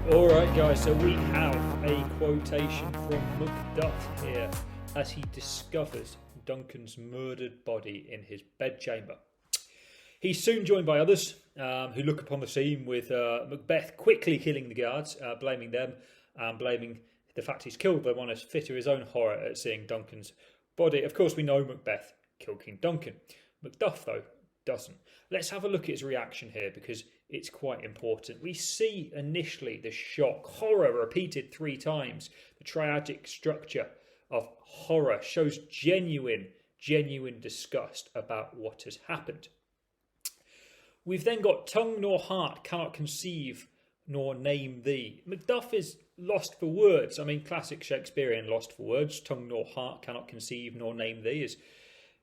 Alright guys, so we have a quotation from Macduff here as he discovers Duncan's murdered body in his bedchamber. He's soon joined by others who look upon the scene with Macbeth quickly killing the guards, blaming them and blaming the fact he's killed them on a fit of his own horror at seeing Duncan's body. Of course, we know Macbeth killed King Duncan. Macduff, though, doesn't. Let's have a look at his reaction here because it's quite important. We see initially the shock, horror repeated 3 times. The triadic structure of horror shows genuine disgust about what has happened. We've then got tongue nor heart cannot conceive nor name thee. Macduff is lost for words. I mean, classic Shakespearean lost for words. Tongue nor heart cannot conceive nor name thee is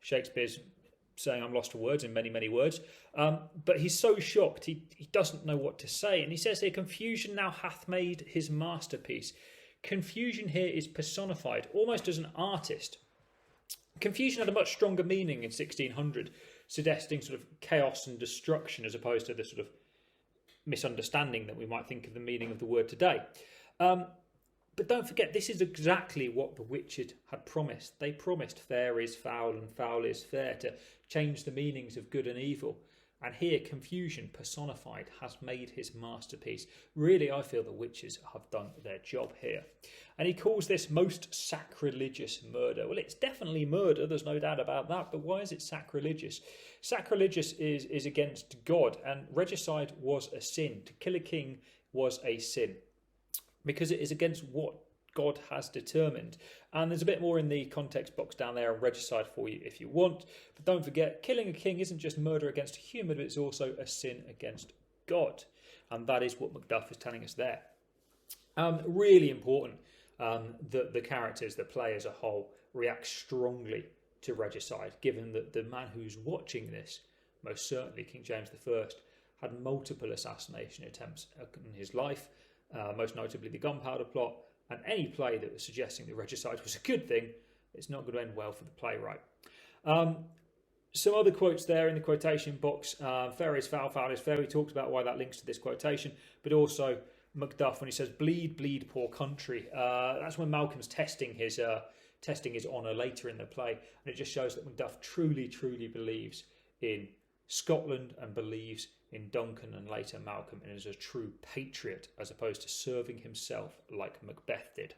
Shakespeare's saying I'm lost for words in many words. But he's so shocked, he doesn't know what to say. And he says here, confusion now hath made his masterpiece. Confusion here is personified almost as an artist. Confusion had a much stronger meaning in 1600, suggesting sort of chaos and destruction as opposed to the sort of misunderstanding that we might think of the meaning of the word today. But don't forget, this is exactly what the witches had promised. They promised fair is foul and foul is fair, to change the meanings of good and evil. And here, confusion personified has made his masterpiece. Really, I feel the witches have done their job here. And he calls this most sacrilegious murder. Well, it's definitely murder, there's no doubt about that, but why is it sacrilegious? Sacrilegious is against God, and regicide was a sin. To kill a king was a sin, because it is against what God has determined. And there's a bit more in the context box down there on regicide for you if you want. But don't forget, killing a king isn't just murder against a human, but it's also a sin against God. And that is what Macduff is telling us there. Really important that the characters that play as a whole react strongly to regicide, given that the man who's watching this, most certainly King James I, had multiple assassination attempts in his life, most notably the Gunpowder Plot, and any play that was suggesting that regicide was a good thing, it's not going to end well for the playwright. Some other quotes there in the quotation box. Fair is foul, foul is fair. He talks about why that links to this quotation, but also Macduff when he says, bleed, bleed, poor country. That's when Malcolm's testing his honour later in the play, and it just shows that Macduff truly believes in Scotland and believes in Duncan and later Malcolm and is a true patriot as opposed to serving himself like Macbeth did.